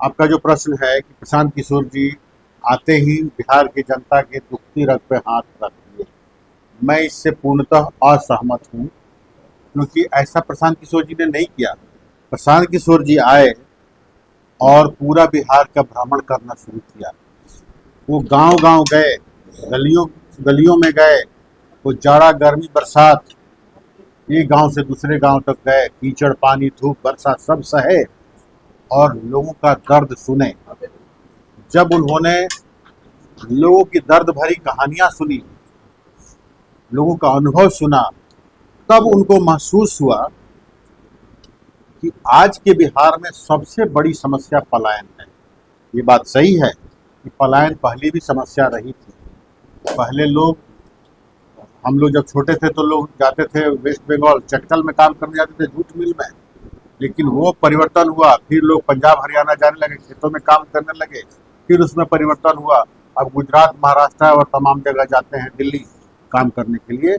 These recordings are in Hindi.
आपका जो प्रश्न है कि प्रशांत किशोर जी आते ही बिहार की जनता के दुखती रग पे हाथ रख दिए, मैं इससे पूर्णतः असहमत हूँ। क्योंकि ऐसा प्रशांत किशोर जी ने नहीं किया। प्रशांत किशोर जी आए और पूरा बिहार का भ्रमण करना शुरू किया। वो गांव गांव गए, गलियों गलियों में गए। वो जाड़ा गर्मी बरसात एक गांव से दूसरे गांव तक गए, कीचड़ पानी धूप बरसात सब सहे और लोगों का दर्द सुने। जब उन्होंने लोगों की दर्द भरी कहानियां सुनी, लोगों का अनुभव सुना, तब उनको महसूस हुआ कि आज के बिहार में सबसे बड़ी समस्या पलायन है। ये बात सही है कि पलायन पहले भी समस्या रही थी। पहले हम लोग जब छोटे थे तो लोग जाते थे वेस्ट बंगाल, चटकल में काम करने जाते थे, जूट मिल में। लेकिन वो परिवर्तन हुआ, फिर लोग पंजाब हरियाणा जाने लगे, खेतों में काम करने लगे। फिर उसमें परिवर्तन हुआ, अब गुजरात महाराष्ट्र और तमाम जगह जाते हैं, दिल्ली काम करने के लिए।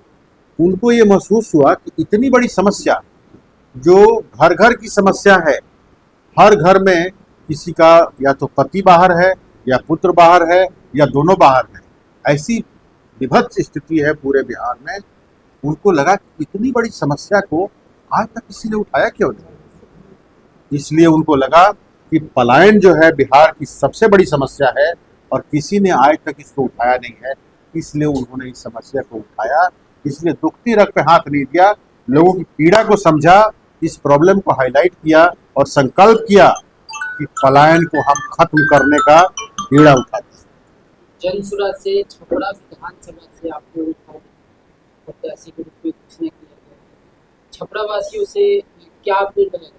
उनको ये महसूस हुआ कि इतनी बड़ी समस्या, जो घर घर की समस्या है, हर घर में किसी का या तो पति बाहर है या पुत्र बाहर है या दोनों बाहर है, ऐसी विभत्स स्थिति है पूरे बिहार में। उनको लगा कि इतनी बड़ी समस्या को आज तक किसी ने उठाया क्यों नहीं। इसलिए उनको लगा कि पलायन जो है बिहार की सबसे बड़ी समस्या है और किसी ने आज तक इसको उठाया नहीं है। इसलिए उन्होंने इस समस्या को उठाया, इसलिए दुखती रग पे हाथ नहीं दिया, लोगों की पीड़ा को समझा, इस प्रॉब्लम को हाईलाइट किया और संकल्प किया कि पलायन को हम खत्म करने का बीड़ा उठाते। जनसुराज से छपरा विधानसभा से आपको प्रत्याशी के रूप में घोषणा किया गया है। छपरा वासियों से क्या अपील रहेगा?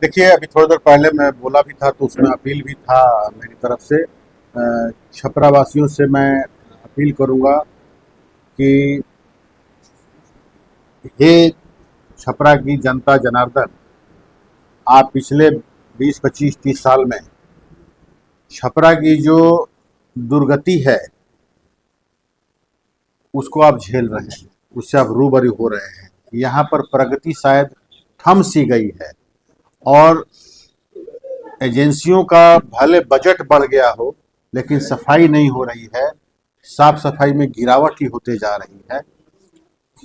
देखिए, अभी थोड़ी देर पहले मैं बोला भी था तो उसमें अपील भी था मेरी तरफ से। छपरा वासियों से मैं अपील करूंगा कि हे छपरा की जनता जनार्दन, आप पिछले 20, 25, 30 साल में छपरा की जो दुर्गति है उसको आप झेल रहे हैं, उससे आप रूबरू हो रहे हैं। यहाँ पर प्रगति शायद थम सी गई है और एजेंसियों का भले बजट बढ़ गया हो, लेकिन सफाई नहीं हो रही है। साफ सफाई में गिरावट ही होते जा रही है।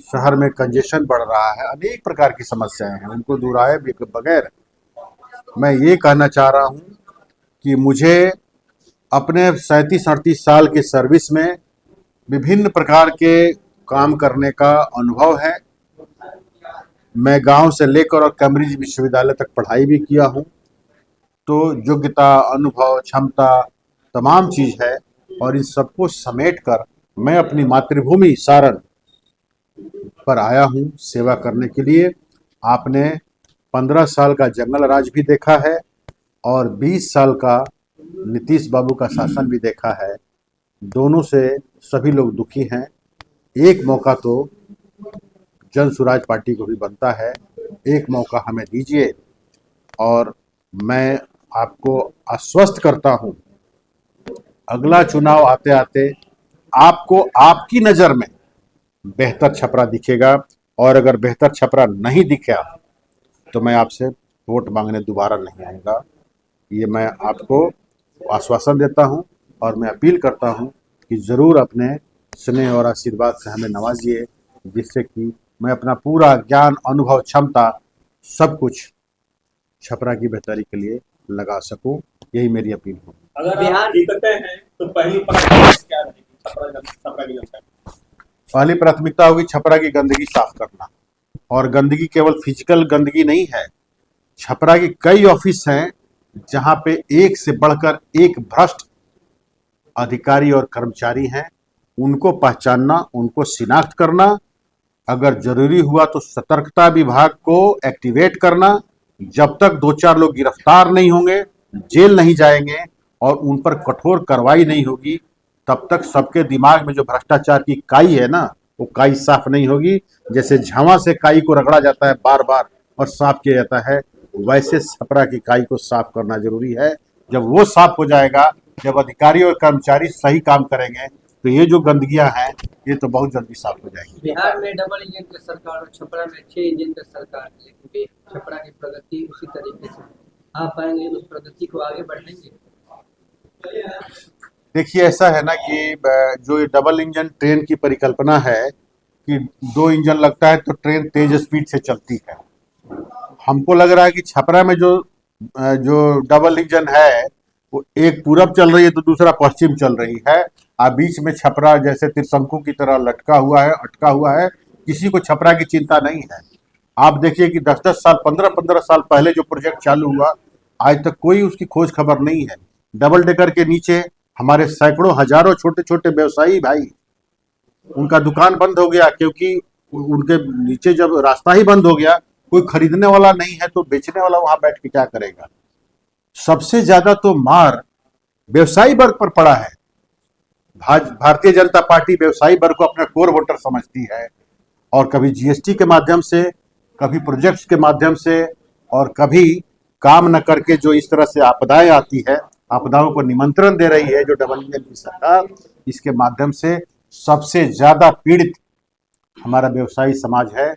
शहर में कंजेशन बढ़ रहा है, अनेक प्रकार की समस्याएं हैं, उनको दुराए बगैर मैं ये कहना चाह रहा हूँ कि मुझे अपने 37-38 साल के सर्विस में विभिन्न प्रकार के काम करने का अनुभव है। मैं गांव से लेकर और कैम्ब्रिज विश्वविद्यालय तक पढ़ाई भी किया हूँ। तो योग्यता, अनुभव, क्षमता तमाम चीज़ है और इन सबको समेट कर मैं अपनी मातृभूमि सारण पर आया हूँ सेवा करने के लिए। आपने 15 साल का जंगल राज भी देखा है और 20 साल का नीतीश बाबू का शासन भी देखा है। दोनों से सभी लोग दुखी हैं। एक मौका तो जन सुराज पार्टी को भी बनता है, एक मौका हमें दीजिए और मैं आपको आश्वस्त करता हूं, अगला चुनाव आते आते आपको आपकी नज़र में बेहतर छपरा दिखेगा। और अगर बेहतर छपरा नहीं दिखा तो मैं आपसे वोट मांगने दोबारा नहीं आऊँगा। ये मैं आपको आश्वासन देता हूं और मैं अपील करता हूं कि ज़रूर अपने स्नेह और आशीर्वाद से हमें नवाजिए, जिससे कि मैं अपना पूरा ज्ञान, अनुभव, क्षमता सब कुछ छपरा की बेहतरी के लिए लगा सकूं। यही मेरी अपील होगी। अगर बिहार जीतते हैं तो पहली प्राथमिकता क्या रहेगी छपरा की जनता की? पहली प्राथमिकता होगी छपरा की गंदगी साफ करना। और गंदगी केवल फिजिकल गंदगी नहीं है। छपरा की कई ऑफिस हैं जहां पे एक से बढ़कर एक भ्रष्ट अधिकारी और कर्मचारी हैं। उनको पहचानना, उनको शिनाख्त करना, अगर जरूरी हुआ तो सतर्कता विभाग को एक्टिवेट करना। जब तक 2-4 लोग गिरफ्तार नहीं होंगे, जेल नहीं जाएंगे और उन पर कठोर कार्रवाई नहीं होगी, तब तक सबके दिमाग में जो भ्रष्टाचार की काई है ना, वो काई साफ नहीं होगी। जैसे झावा से काई को रगड़ा जाता है बार बार और साफ किया जाता है, वैसे छपरा की काई को साफ करना जरूरी है। जब वो साफ हो जाएगा, जब अधिकारी और कर्मचारी सही काम करेंगे, तो ये जो गंदगियां हैं ये तो बहुत जल्दी साफ हो जाएगी। बिहार में डबल इंजन की सरकार और छपरा में 6 इंजन की सरकार है, लेकिन छपरा की प्रगति उसी तरीके से आ पाएंगे, उस प्रगति को आगे बढ़ाएंगे। देखिए ऐसा है ना कि जो ये डबल इंजन ट्रेन की परिकल्पना है कि दो इंजन लगता है तो ट्रेन तेज स्पीड से चलती है। हमको लग रहा है कि छपरा में जो डबल इंजन है वो एक पूरब चल रही है तो दूसरा पश्चिम चल रही है। बीच में छपरा जैसे त्रिशंकु की तरह लटका हुआ है, अटका हुआ है। किसी को छपरा की चिंता नहीं है। आप देखिए कि 10-10 साल, 15-15 साल पहले जो प्रोजेक्ट चालू हुआ, आज तक कोई उसकी खोज खबर नहीं है। डबल डेकर के नीचे हमारे सैकड़ों हजारों छोटे छोटे व्यवसायी भाई, उनका दुकान बंद हो गया क्योंकि उनके नीचे जब रास्ता ही बंद हो गया, कोई खरीदने वाला नहीं है तो बेचने वाला वहां बैठ के क्या करेगा। सबसे ज्यादा तो मार व्यवसायी वर्ग पर पड़ा है। भारतीय जनता पार्टी व्यवसायी वर्ग को अपना कोर वोटर समझती है और कभी जीएसटी के माध्यम से, कभी प्रोजेक्ट्स के माध्यम से और कभी काम न करके जो इस तरह से आपदाएं आती है, आपदाओं को निमंत्रण दे रही है जो डबल इंजन की सरकार, इसके माध्यम से सबसे ज्यादा पीड़ित हमारा व्यवसायी समाज है।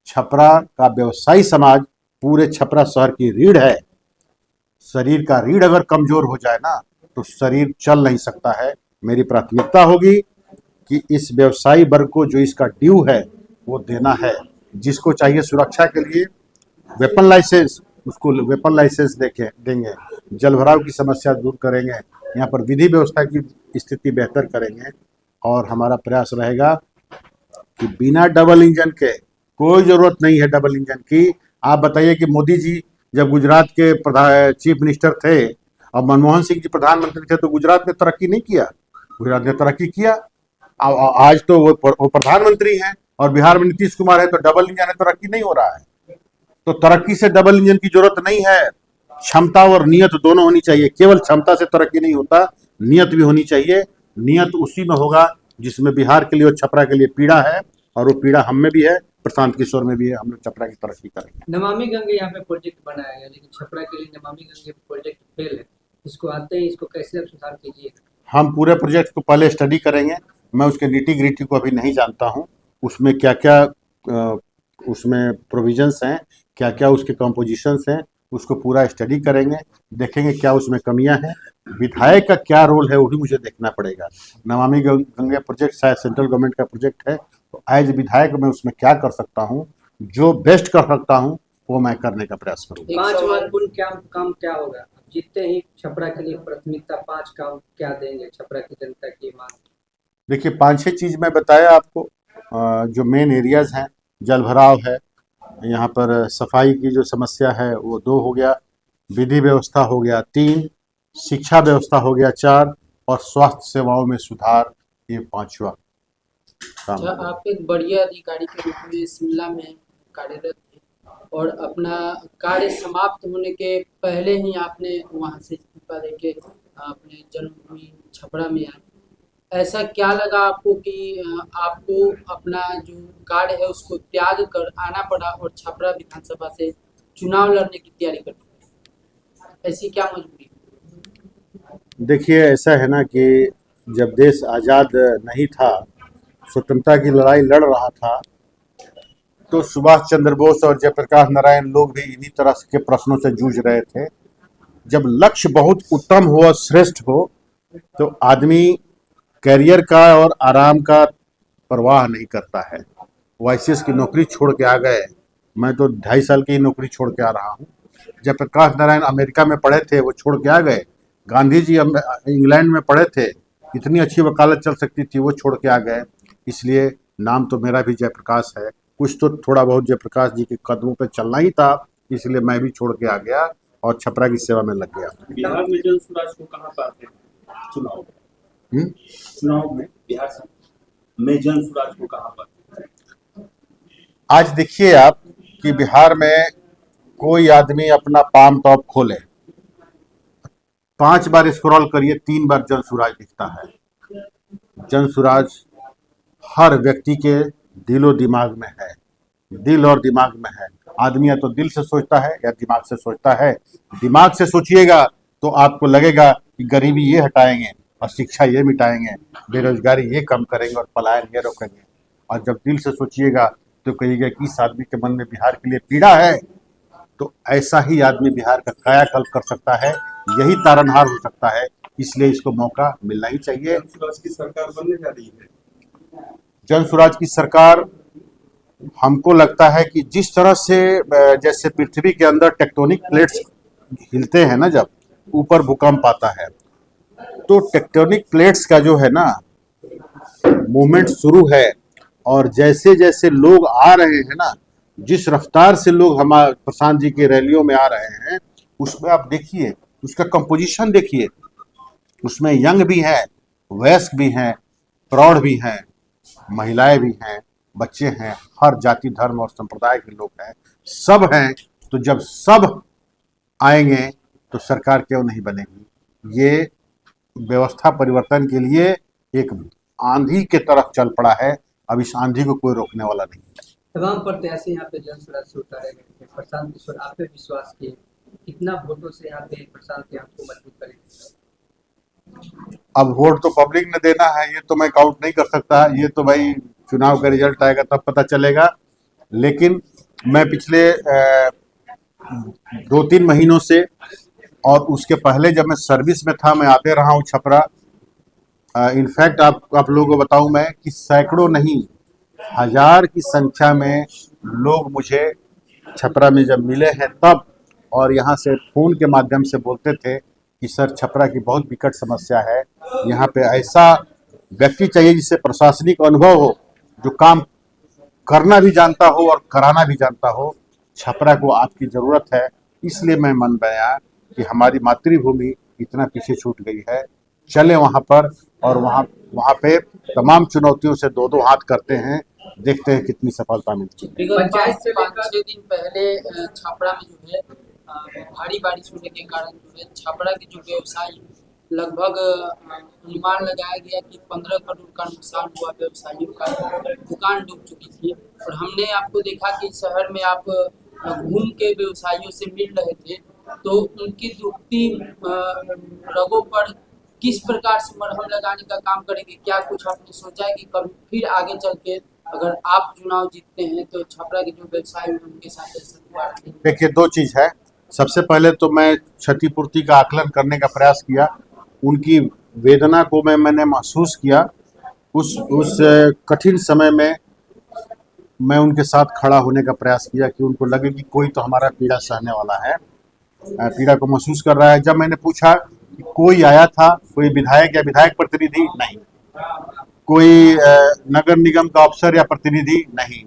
छपरा का व्यवसायी समाज पूरे छपरा शहर की रीढ़ है। शरीर का रीढ़ अगर कमजोर हो जाए ना तो शरीर चल नहीं सकता है। मेरी प्राथमिकता होगी कि इस व्यवसायी वर्ग को जो इसका ड्यू है वो देना है। जिसको चाहिए सुरक्षा के लिए वेपन लाइसेंस, उसको वेपन लाइसेंस देंगे। जलभराव की समस्या दूर करेंगे, यहाँ पर विधि व्यवस्था की स्थिति बेहतर करेंगे और हमारा प्रयास रहेगा कि बिना डबल इंजन के, कोई जरूरत नहीं है डबल इंजन की। आप बताइए कि मोदी जी जब गुजरात के चीफ मिनिस्टर थे और मनमोहन सिंह जी प्रधानमंत्री थे तो गुजरात ने तरक्की नहीं किया? गुजरात ने तरक्की किया। आज तो वो प्रधानमंत्री हैं और बिहार में नीतीश कुमार है तो डबल इंजन है, तरक्की नहीं हो रहा है। तो तरक्की से डबल इंजन की जरूरत नहीं है। क्षमता और नियत दोनों होनी चाहिए। केवल क्षमता से तरक्की नहीं होता, नियत भी होनी चाहिए। नियत उसी में होगा जिसमें बिहार के लिए और छपरा के लिए पीड़ा है, और वो पीड़ा हम में भी है, प्रशांत किशोर में भी है। हम लोग छपरा की तरक्की करेंगे। नमामि गंगे यहाँ पे प्रोजेक्ट बनाया गया, लेकिन छपरा के लिए नमामि गंगे प्रोजेक्ट फेल है। इसको आते ही इसको कैसे आप सुधार कीजिए? हम पूरे प्रोजेक्ट को पहले स्टडी करेंगे। मैं उसके नीटी ग्रिटी को अभी नहीं जानता हूँ, उसमें क्या क्या उसमें प्रोविजंस हैं, क्या क्या उसके कंपोजिशंस हैं, उसको पूरा स्टडी करेंगे, देखेंगे क्या उसमें कमियां हैं, विधायक का क्या रोल है वो भी मुझे देखना पड़ेगा। नमामि गंगे प्रोजेक्ट शायद सेंट्रल गवर्नमेंट का प्रोजेक्ट है, तो एज विधायक मैं उसमें क्या कर सकता हूँ, जो बेस्ट कर सकता हूँ वो मैं करने का प्रयास करूँगा। 5 महत्वपूर्ण काम क्या होगा? आप जीतते ही छपरा के लिए प्राथमिकता 5 काम क्या देंगे छपरा की जनता की मांग? देखिए 5-6 चीज़ मैं बताया आपको। जो मेन एरियाज हैं, जल भराव है, यहाँ पर सफाई की जो समस्या है वो 2 हो गया, विधि व्यवस्था हो गया 3, शिक्षा व्यवस्था हो गया 4 और स्वास्थ्य सेवाओं में सुधार ये 5वां काम। अच्छा, आप एक बढ़िया अधिकारी के रूप में शिमला में कार्यरत थे और अपना कार्य समाप्त होने के पहले ही आपने वहां से इस्तीफा देके अपने जन्मभूमि छपरा में आए। ऐसा क्या लगा आपको कि आपको अपना जो कार्य है उसको त्याग कर आना पड़ा और छपरा विधानसभा से चुनाव लड़ने की तैयारी करनी पड़ी? ऐसी क्या मजबूरी? देखिए ऐसा है ना कि जब देश आज़ाद नहीं था, स्वतंत्रता की लड़ाई लड़ रहा था, तो सुभाष चंद्र बोस और जयप्रकाश नारायण लोग भी इन्हीं तरह के प्रश्नों से जूझ रहे थे। जब लक्ष्य बहुत उत्तम हो और श्रेष्ठ हो तो आदमी कैरियर का और आराम का परवाह नहीं करता है। वो आईसीएस की नौकरी छोड़ के आ गए, मैं तो 2.5 साल की नौकरी छोड़ के आ रहा हूँ। जयप्रकाश नारायण अमेरिका में पढ़े थे, वो छोड़ के आ गए। गांधी जी इंग्लैंड में पढ़े थे, इतनी अच्छी वकालत चल सकती थी, वो छोड़ के आ गए। इसलिए नाम तो मेरा भी जयप्रकाश है, कुछ तो थोड़ा बहुत जयप्रकाश जी के कदमों पे चलना ही था, इसलिए मैं भी छोड़ के आ गया और छपरा की सेवा में लग गया। बिहार में जन स्वराज को कहाँ पाते हैं चुनाव में बिहार में जन स्वराज को कहाँ पाते हैं? आज देखिए आप कि बिहार में कोई आदमी अपना पाम टॉप खोले, 5 बार स्क्रॉल करिए, 3 बार जन स्वराज दिखता है। जन स्वराज हर व्यक्ति के दिलो दिमाग में है, दिल और दिमाग में है। आदमी या तो दिल से सोचता है या दिमाग से सोचता है। दिमाग से सोचिएगा तो आपको लगेगा कि गरीबी ये हटाएंगे और शिक्षा ये मिटाएंगे, बेरोजगारी ये कम करेंगे और पलायन ये रोकेंगे। और जब दिल से सोचिएगा तो कहिएगा कि इस आदमी के मन में बिहार के लिए पीड़ा है, तो ऐसा ही आदमी बिहार का कायाकल्प कर सकता है, यही तारनहार हो सकता है। इसलिए इसको मौका मिलना ही चाहिए। जनसुराज की सरकार बनने जा रही है। जन स्वराज की सरकार, हमको लगता है कि जिस तरह से जैसे पृथ्वी के अंदर टेक्टोनिक प्लेट्स हिलते हैं ना, जब ऊपर भूकंप आता है, तो टेक्टोनिक प्लेट्स का जो है ना मूवमेंट शुरू है। और जैसे जैसे लोग आ रहे हैं ना, जिस रफ्तार से लोग हमारे प्रशांत जी की रैलियों में आ रहे हैं, उसमें आप देखिए, उसका कंपोजिशन देखिए, उसमें यंग भी है, वयस्क भी हैं, प्रौढ़ भी हैं, महिलाएं भी हैं, बच्चे हैं, हर जाति धर्म और संप्रदाय के लोग हैं, सब हैं। तो जब सब आएंगे तो सरकार क्यों नहीं बनेगी। ये व्यवस्था परिवर्तन के लिए एक आंधी के तरफ चल पड़ा है। अब इस आंधी को कोई रोकने वाला नहीं है। तमाम प्रत्याशी यहाँ पे जनसुराज से उतारे गए थे। प्रशांत किशोर, आप पे विश्वास किए, कितना वोटों से यहाँ पे प्रशांत यहाँ को मजबूत करेंगे? अब वोट तो पब्लिक ने देना है, ये तो मैं काउंट नहीं कर सकता। ये तो भाई चुनाव का रिजल्ट आएगा तब पता चलेगा। लेकिन मैं पिछले 2-3 महीनों से, और उसके पहले जब मैं सर्विस में था, मैं आते रहा हूँ छपरा। इनफैक्ट आप लोगों को बताऊं मैं कि सैकड़ों नहीं, हजार की संख्या में लोग मुझे छपरा में जब मिले हैं तब, और यहाँ से फोन के माध्यम से बोलते थे कि सर, छपरा की बहुत विकट समस्या है, यहाँ पे ऐसा व्यक्ति चाहिए जिससे प्रशासनिक अनुभव हो, जो काम करना भी जानता हो और कराना भी जानता हो। छपरा को आपकी ज़रूरत है। इसलिए मैं मन बनाया कि हमारी मातृभूमि इतना पीछे छूट गई है, चले वहाँ पर, और वहाँ पे तमाम चुनौतियों से 2-2 हाथ करते हैं, देखते हैं कितनी सफलता मिलती है। विगत पंचायत से 5-6 दिन पहले छपरा में जो है भारी बारिश होने के कारण जो है छपरा के जो व्यवसायी लगभग अनुमान लगाया गया कि 15 करोड़ का नुकसान हुआ। व्यवसायियों का दुकान डूब चुकी थी। और हमने आपको देखा कि शहर में आप घूम के व्यवसायियों से मिल रहे थे, तो उनकी दुखती रगों पर किस प्रकार से मरहम लगाने का काम करेंगे? क्या कुछ आपने सोचा है कि कभी फिर आगे चल के अगर आप चुनाव जीतते हैं तो छपरा के जो व्यवसायी हैं उनके साथ ऐसा दोबारा नहीं? देखिए, 2 चीज़ है। सबसे पहले तो मैं क्षतिपूर्ति का आकलन करने का प्रयास किया। उनकी वेदना को मैंने महसूस किया। उस कठिन समय में मैं उनके साथ खड़ा होने का प्रयास किया कि उनको लगे कि कोई तो हमारा पीड़ा सहने वाला है, पीड़ा को महसूस कर रहा है। जब मैंने पूछा कि कोई आया था, कोई विधायक या विधायक प्रतिनिधि? नहीं। कोई नगर निगम का अफसर या प्रतिनिधि? नहीं।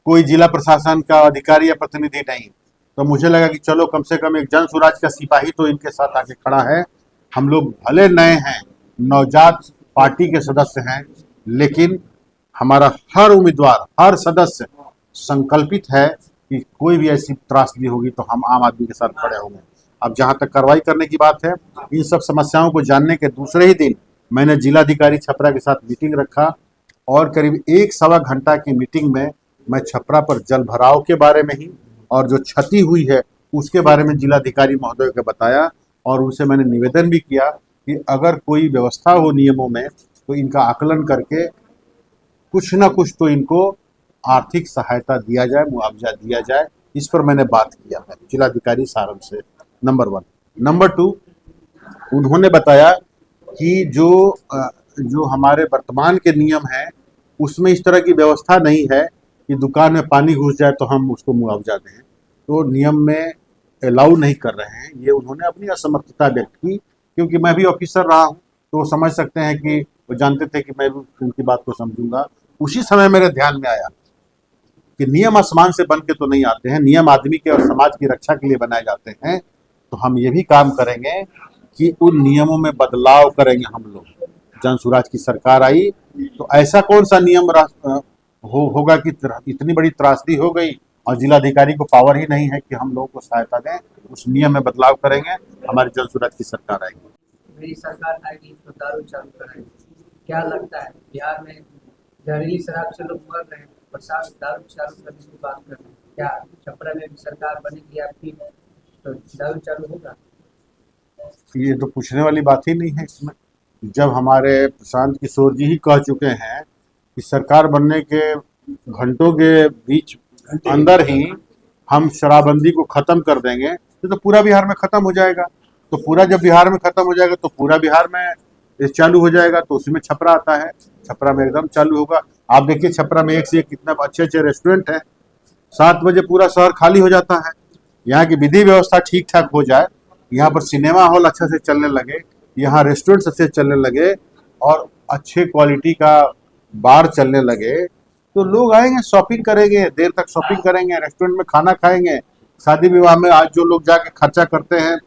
कोई जिला प्रशासन का अधिकारी या प्रतिनिधि? नहीं। तो मुझे लगा कि चलो, कम से कम एक जन स्वराज का सिपाही तो इनके साथ आके खड़ा है। हम लोग भले नए हैं, नवजात पार्टी के सदस्य हैं, लेकिन हमारा हर उम्मीदवार, हर सदस्य संकल्पित है कि कोई भी ऐसी त्रासदी होगी तो हम आम आदमी के साथ खड़े होंगे। अब जहां तक कार्रवाई करने की बात है, इन सब समस्याओं को जानने के दूसरे ही दिन मैंने जिलाधिकारी छपरा के साथ मीटिंग रखा, और करीब 1-1.25 घंटा की मीटिंग में मैं छपरा पर जल भराव के बारे में ही और जो क्षति हुई है उसके बारे में जिलाधिकारी महोदय को बताया। और उनसे मैंने निवेदन भी किया कि अगर कोई व्यवस्था हो नियमों में, तो इनका आकलन करके कुछ ना कुछ तो इनको आर्थिक सहायता दिया जाए, मुआवजा दिया जाए। इस पर मैंने बात किया है जिलाधिकारी सारण से, नंबर 1। नंबर 2, उन्होंने बताया कि जो हमारे वर्तमान के नियम हैं उसमें इस तरह की व्यवस्था नहीं है कि दुकान में पानी घुस जाए तो हम उसको मुआवजा दें। तो नियम में अलाउ नहीं कर रहे हैं। ये उन्होंने अपनी असमर्थता व्यक्त की, क्योंकि मैं भी ऑफिसर रहा हूँ, तो वो समझ सकते हैं कि वो जानते थे कि मैं भी उनकी बात को समझूंगा। उसी समय मेरे ध्यान में आया कि नियम आसमान से बन के तो नहीं आते हैं, नियम आदमी के और समाज की रक्षा के लिए बनाए जाते हैं। तो हम ये भी काम करेंगे कि उन नियमों में बदलाव करेंगे हम लोग। जन स्वराज की सरकार आई तो ऐसा कौन सा नियम होगा कि इतनी बड़ी त्रासदी हो गई और जिलाधिकारी को पावर ही नहीं है कि हम लोगों को सहायता दें। उस नियम में बदलाव करेंगे, हमारी जन स्वराज की सरकार आएगी। मेरी सरकार आएगी तो दारू चालू कराएगी। क्या लगता है, बिहार में जहरीली शराब से लोग मर रहे हैं, प्रशासन दारू चालू करने की बात कर रहे हैं, क्या छपरा में भी सरकार बनेगी आपकी तो दारू चालू होगा? ये तो पूछने वाली बात ही नहीं है इसमें। जब हमारे प्रशांत किशोर जी ही कह चुके हैं कि सरकार बनने के घंटों के बीच अंदर ही हम शराबबंदी को खत्म कर देंगे तो पूरा बिहार में खत्म हो जाएगा। तो पूरा जब बिहार में खत्म हो जाएगा तो पूरा बिहार में ये चालू हो जाएगा। तो उसमें छपरा आता है, छपरा में एकदम चालू होगा। आप देखिए छपरा में एक से एक कितना अच्छे अच्छे रेस्टोरेंट है। 7 बजे पूरा शहर खाली हो जाता है। यहाँ की विधि व्यवस्था ठीक ठाक हो जाए, यहाँ पर सिनेमा हॉल अच्छे से चलने लगे, यहाँ रेस्टोरेंट्स अच्छे चलने लगे और अच्छे क्वालिटी का बार चलने लगे, तो लोग आएंगे, शॉपिंग करेंगे, देर तक शॉपिंग करेंगे, रेस्टोरेंट में खाना खाएंगे। शादी विवाह में आज जो लोग जाके खर्चा करते हैं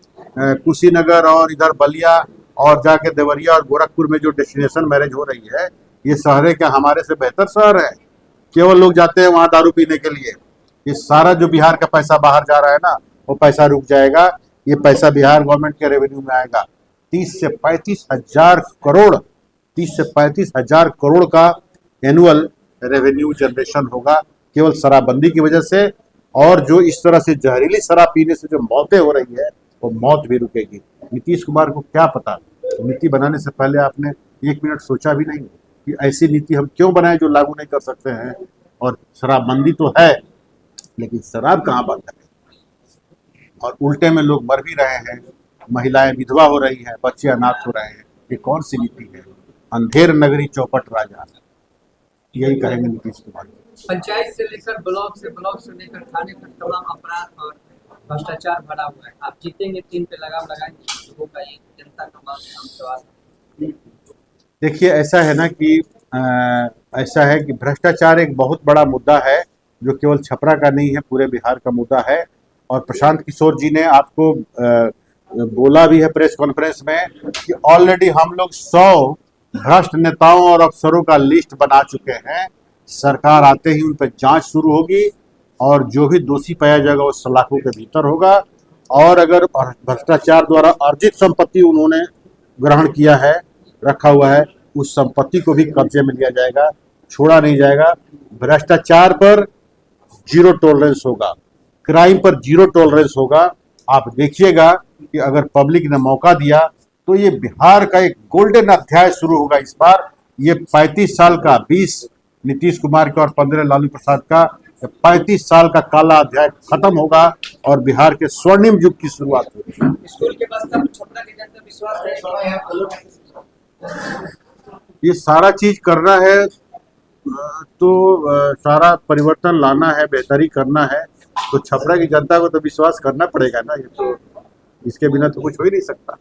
कुशीनगर और इधर बलिया और जाके देवरिया और गोरखपुर में जो डेस्टिनेशन मैरिज हो रही है, ये शहर क्या हमारे से बेहतर शहर है? केवल लोग जाते हैं वहाँ दारू पीने के लिए। ये सारा जो बिहार का पैसा बाहर जा रहा है ना, वो पैसा रुक जाएगा। ये पैसा बिहार गवर्नमेंट के रेवेन्यू में आएगा। 30 से 35 हजार करोड़ 30 से 35 हजार करोड़ का एनुअल रेवेन्यू जनरेशन होगा केवल शराबबंदी की वजह से। और जो इस तरह से जहरीली शराब पीने से जो मौतें हो रही है, वो मौत भी रुकेगी। नीतीश कुमार को क्या पता, नीति बनाने से पहले आपने 1 मिनट सोचा भी नहीं कि ऐसी नीति हम क्यों बनाए जो लागू नहीं कर सकते हैं। और शराबबंदी तो है, लेकिन शराब कहाँ बंद है? और उल्टे में लोग मर भी रहे हैं, महिलाएं विधवा हो रही हैं, बच्चे अनाथ हो रहे हैं। ये कौन सी नीति है? अंधेर नगरी चौपट राजा, यही कहेंगे नीतीश कुमार। पंचायत से लेकर ब्लॉक से लेकर थाने तक तमाम अपराध और भ्रष्टाचार भरा हुआ है। आप जीतेंगे 3 पे लगाम लगाएंगे, लोगों का ये जनता का मांग है, हम सवाल है। देखिए ऐसा है ना कि ऐसा है कि भ्रष्टाचार एक बहुत बड़ा मुद्दा है जो केवल छपरा का नहीं है, पूरे बिहार का मुद्दा है। और प्रशांत किशोर जी ने आपको बोला भी है प्रेस कॉन्फ्रेंस में कि ऑलरेडी हम लोग 100 भ्रष्ट नेताओं और अफसरों का लिस्ट बना चुके हैं। सरकार आते ही उन पर जांच शुरू होगी और जो भी दोषी पाया जाएगा वो सलाखों के भीतर होगा। और अगर भ्रष्टाचार द्वारा अर्जित संपत्ति उन्होंने ग्रहण किया है, रखा हुआ है, उस संपत्ति को भी कब्जे में लिया जाएगा, छोड़ा नहीं जाएगा। भ्रष्टाचार पर जीरो टॉलरेंस होगा, क्राइम पर जीरो टॉलरेंस होगा। आप देखिएगा कि अगर पब्लिक ने मौका दिया तो ये बिहार का एक गोल्डन अध्याय शुरू होगा इस बार। ये 35 साल का 20 नीतीश कुमार का और 15 लालू प्रसाद का 35 साल का काला अध्याय खत्म होगा और बिहार के स्वर्णिम युग की शुरुआत होगी। स्कूल के पास तब छपरा की जनता विश्वास है। ये सारा चीज करना है तो सारा परिवर्तन लाना है, बेहतरी करना है, तो छपरा की जनता को तो विश्वास करना पड़ेगा ना। ये तो इसके बिना तो कुछ हो ही नहीं सकता।